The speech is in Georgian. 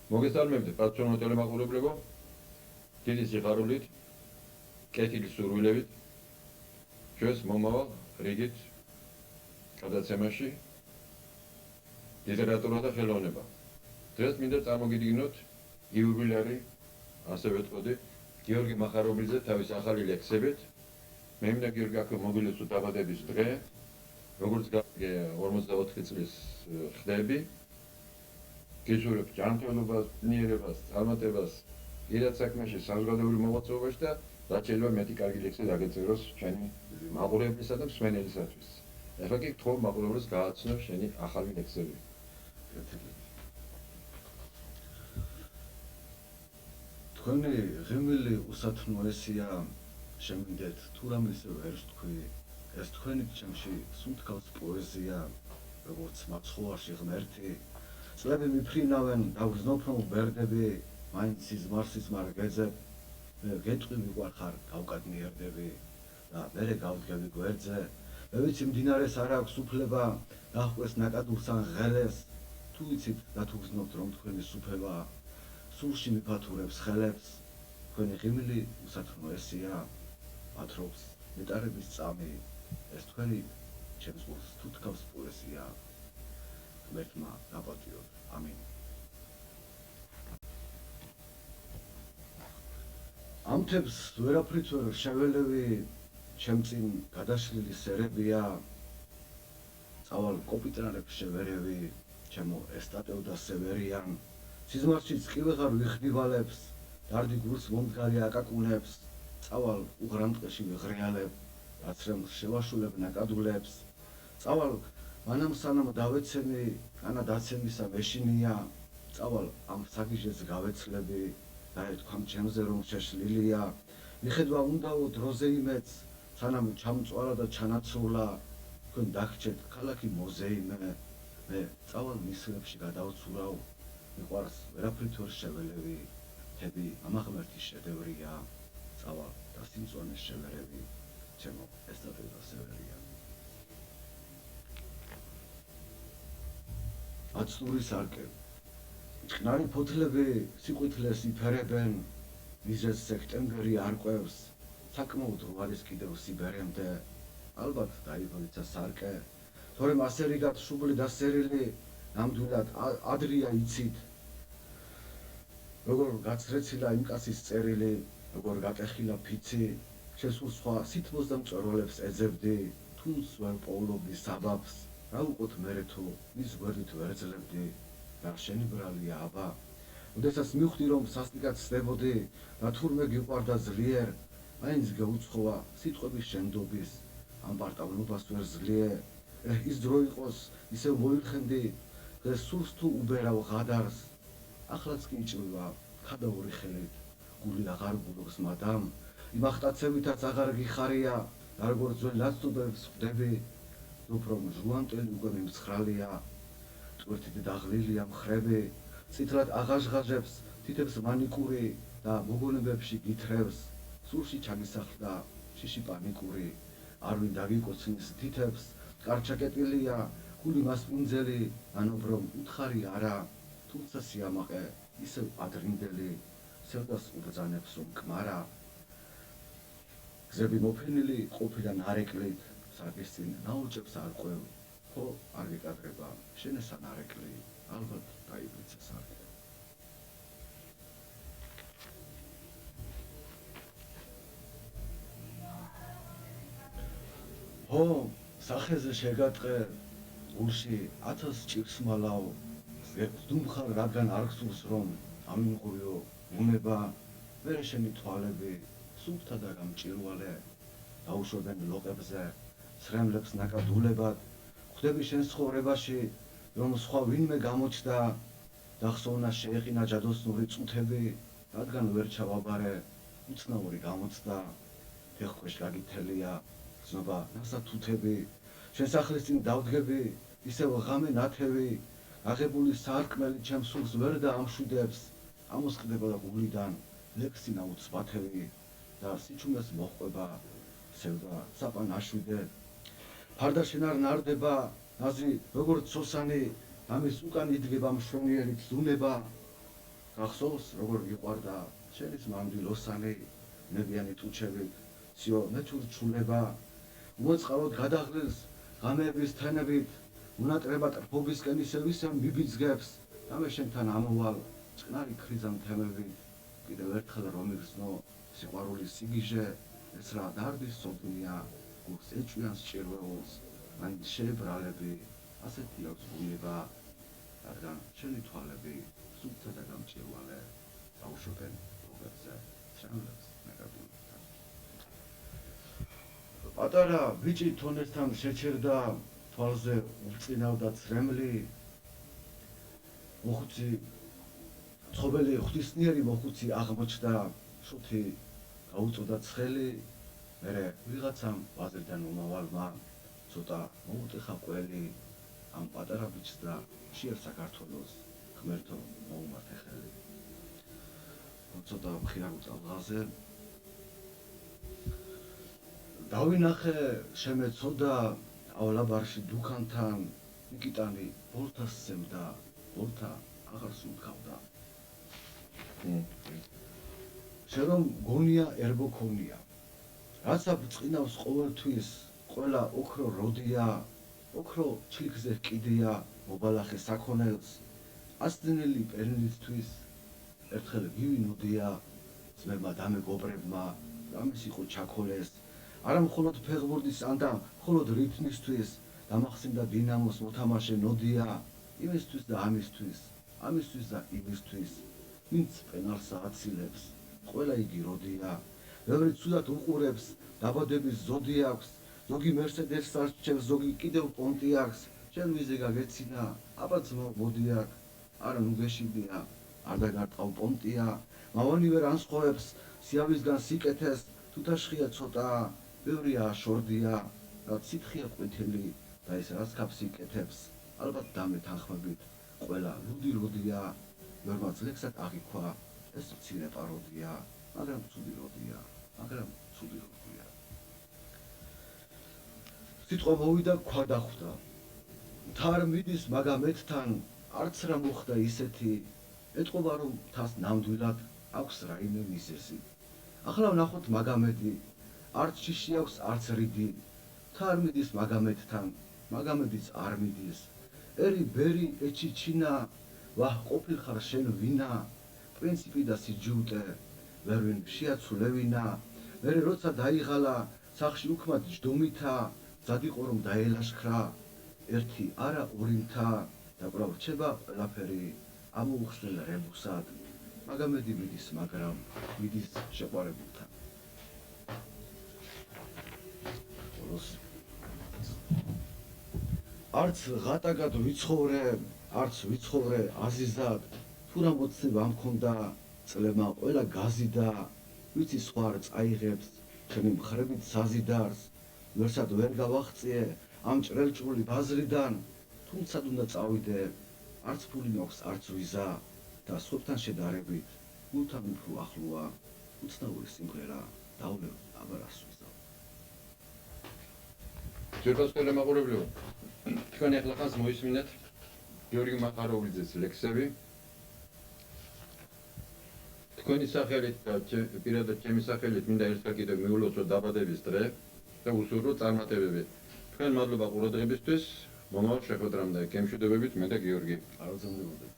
მოგესალმებით პატრონო ტელემაყურებლებო, დიდი სიხარულით, კეთილი სურვილებით, ჩვენს მომავალ რიგით გადაცემაში ლიტერატურა და ხელოვნება. დღეს მინდა წარმოგიდგინოთ იუბილარი, ასევე ვთქვი, გიორგი მახარობლიძე თავის ახალი ლექსებით. მე მინდა გიორგი აქ მოგილოცოთ დაბადების დღე, როგორც 44 წლის ხდები. გეცურებ ჯანმრთელობას, ნიერებას, წარმატებას, პირად საქმეში, საზოგადოებრივ მოღვაწეობაში და რაც შეიძლება მეტი კარგი ლექსი დაგეწეროს ჩვენი მაყურებლისა და მსმენელისათვის. ეხლა კი გთხოვ მაყურებელს გააცნო შენი ახალი ლექსები. თქვენი ღიმილი უსათნოესია, შემიგეთ თუ რამე ისე ვერ ვთქვი, ეს თქვენი ჩემში სუნთქავს პოეზია, როგორც მაცხოვარში ღმერთი. წლები მიფრინავენ და გზნობ ბერდები, მაინც სიზმარ გეძებ, მე გეტყვი მიყვარხარ გავკადნიერდები და მერე გავდგები გვერდზე. მე ვიცი მდინარეს არ აქვს უფლება დაჰყვეს ნაკადულს ან ღელეს, თუ ვიცით და თუ გზნობთ რომ თქვენი სუფევა სულში მიფათურებს ხელებს, თქვენი ღიმილი უსათნოესია, ათრობს ნეტარების წამი, ეს თქვენი ჩემს გულს თუთქავს პოეზია. ღმერთმა დაპატიოთ, ამინ. ამ თემს ვერაფრით ვერ შეველევი, ჩემ წინ გადაშლილი სერებია, წავალ კოპიტრანებს შევერევი, ჩემო ესტატევ და სევერიან, სიზმარშიც კი ვეღარ ვიხდივალებს, დარდი გულს მომდგარი აკაკუნებს, წავალ უღრან ტყეში ვიღრიალებ, რაც რომ შევაშულებ ნაკადულებს, წავალ მანამ სანამ დავეცემი, ანა დაცემისა მეშინია, წავალ ამ საგიჟეს გავეცლები და ეთქვამ ჩემზე რომ შეშლილია, მიხედვა უნდაო დროზე იმეც, სანამ ჩამწვარა და ჩანაცვლა, თქვენ დაგჭერთ ქალაქი მოზეიმე, მე წავალ მისლებში გადავცურავ, მიყვარს ვერაფრით ვერ შეველევი, თები ამაღმერთის შედევრია, წავალ და სიმწვანეს შევერევი, ჩემო ესტატევ და სევერია. აცნური სარკე, წყნარი ფოთლები სიყვითლეს იფერებენ, მიზეზ სექტემბერი არკვევს, საკმაოდ რო არის კიდევ სიბერემდე, ალბათ დაიბრიცა სარკე, თორემ ასე რიგად შუბლი დასერილი, ნამდვილად ადრია იცით, როგორ გაცრეცილა იმ კაცის წერილი, როგორ გატეხილა ფიცი, შესულ სხვა სითბოს და მწვერვალებს ეძებდი, თუნს ვერ პოულობდი საბაბს, რა უყოთ მერე თუ მის გვერდით ვერ ძლევდი, რა შენი ბრალია აბა, ოდესაც მივხვდი რომ სასტიკად სდებოდი და თურმე გიყვარდა ძლიერ, მაინც გაუცხოვა სიტყვების შენდობის, ამ პარტავლობას ვერ ზლიე, ის დრო იყოს ისევ მოიხენდი, დღეს სულს თუ უბერავ ღადარს, ახლაც კი იჭმება ქადაური ხელით, გული აღარ გულობს მადამ, იმ ახტაცებითაც აღარ გიხარია, და როგორც ძველ ლაცდობებს ხვდები, უფრო ჟუანტელი უკვე მიმცხრალია, ტვირთით დაღლილია მხრები, წითლად აღაშღაჟებს თითებს მანიკური და მოგონებებში გითრევს, სულში ჩაგისახლდა შიში პანიკური, არ ვინ დაგიკოცნის თითებს, კარჩაკეტილია, გული მასპინძელი, ანობრომ უთხარი არა, თუმცა სიამაყე ისევ ადრინდელი, სევდას უბრძანებს რომ კმარა, გზები მოფენილი ყოფილან არეკლით, სარკის წინ ნაოჭებს არ ყვევ, ხო არ გეკადრება, შენესან არეკლი, ალბათ დაიბრიცა სარკე. ჰო, სახეზე შეგატყე, გულში 1000 ჭირს მალავ, ვსდუმხარ რადგან არ გსურს რომ ამიმყურიო უნება, მერე შენი თვალები, სუფთა და გამჭირვალე, დაუშვებენ ლოყებზე, ცრემლებს ნაკადულებად, ხვდები შენ ცხოვრებაში, რომ სხვა ვინმე გამოჩნდა, დახსოვნა შეეყინა ჯადოსნური წუთები, რადგან ვერ ჩავაბარე, უცნაური გამოცდა, ფეხქვეშ გაგითელია, გზნობა ნასათუთები, შენ სახლის წინ დავდგები, ისევ ღამე ნათევი, აღებული სარკმელი ჩემ სულს ვერ დაამშვიდებს, ამოსყდება და გულიდან ლექსი ნაუცბათევი და სიჩუმეს მოჰყვება, სევდა საპანაშვიდე. ფარდა შენ არ ნარდება, ნაზი როგორც სოსანი, ამის უკან იდგება მშვენიერით ზუნება, გახსოვს როგორ გიყვარდა შენის მანდილოსანი ნებიანი ტუჩები სიო მე თუ რჩულება მოწყალოდ გადაღლილს ღამეების თენებით უნატრება ტრფობისკენ ისევ მიბიძგებს და მე შენთან ამოვალ წყნარი ქრიზამ თემებით კიდევ ერთხელ რომ იხსნო სიყვარულის სიგიჟე ეს რა დარდის სოფნია გულს ეჭვიანს ჭირვეულს მაინც შეებრალები ასეთი აქვს ბუნება რადგან შენი თვალები სულთა და გამჭირვალე აუშვებენ როგორზე შენლებს მეგაბუნებთან პატარა ბიჭი თონესთან შეჩერდა თვალზე უწყინავდა ცრემლი მოხუცი ცხოველი ღვთისმიერი მოხუცი აღმოჩნდა შუთი გაუწოდა ცხელი მერე ვიღაცამ ვაზირიდან მომავალმა ცოტა მოუტეხა ყველი ამ პატარა ბიჭს და შიერ საქართველოს ღმერთო მოუმართე ხელი ცოტა მხიარულ წალღაზე დავინახე შემეცოდაავლაბარში დუქანთან ნიკიტანი ბოლთას სცემდა ბოლთა აღარ სულქავდა შენ რომ გონია ერგო ქონია რაცა ბრწყინავს ყოველთვის ყველა ოქრო როდია ოქრო ჩიქზე კიდია მობალახე საქონელს ასდნელი პერნისთვის ერთხელ გივინოდია ძმებმა დამეგობრებმა რამის იყო ჩაქოლეს არა მხოლოდ ფეხბურთის ანდა მხოლოდ რითმისთვის დამახსენდა დინამოს მოთამაშე ნოდია იმისთვის და ამისთვის და იმისთვის ვინც პენალს აცილებს ყველა იგი როდია ბევრი ცუდად უყურებს დაბადების ზოდი აქვს ზოგი მერსედესს არჩევს ზოგი კიდევ პონტი აქვს შენ ვიზე გაგეცინა აბა ძმო მოდი აქ არა ნუ გეშინდია არ დაგარტყავ პონტია მავალი ვერ ანსხოვებს სიავისგან სიკეთეს თუთაშხია ცოტა ბევრია შორდია რაც სითხია ყვითელი და ეს რაც ქაფს იკეთებს ალბათ დამეთანხმებით ყველა ლუდი როდია ვერმა ძლექსად აღიქვა ეს მცირე პაროდია მაგრამ ცუდი როდია სიტყვა მოვიდა ქვა დახვდა თარ მიდის მაგამეთთან არც რა მოხდა ისეთი ეტყობა რომ თას ნამდვილად აქვს რაიმე მიზეზი ახლა ვნახოთ მაგამედი არც შიში აქვს არც რიდი თარ მიდის მაგამეთთან მაგამედიც არ მიდის ერი ბერი ეჩიჩინა ვაჰ ყოფილხარ შენ ვინა პრინციპი და სიჯუტე ვერ ვინ შეაცულევინა მერე როცა დაიღალა სახში უქმად ჯდომითა ზადიყო რომ დაელაშქრა ერთი არა ორინთა და კვლავ რჩება ყველაფერი ამოუხსნელ რებუსად მაგამედი მიდის მაგრამ მიდის შეყვარებულთან არც ღატაკად ვიცხოვრე არც ვიცხოვრე აზიზად თუ რა მოცნება მქონდა წლება ყველა გაზიდა ვიცი სხვა არ წაიღებს ჩემი მხრებით საზიდარს ვერსად ვერ გავახციე ამ ჭრელჭრული ბაზრიდან თუმცა უნდა წავიდე არც ფული მაქვს არც ვიზა და სხვებთან შედარებით გულთან უფრო ახლოა უცნაური სიმღერა დავლევ აბარას ვიზა ჯერბასკოლე მაყურებლებო თქვენ ახლა ხანს მოისმინეთ გიორგი მახაროβλიძის ლექსები თქვენი სახელით და პირადად ჩემი სახელით მინდა ერთხელ კიდევ მიულოცო დაბადების დღე და უსურვო წარმატებები თქვენ მადლობა ყურადღებისთვის მომავალ შეხვედრამდე გემშვიდობებით მე და გიორგი არაძამდებოდეთ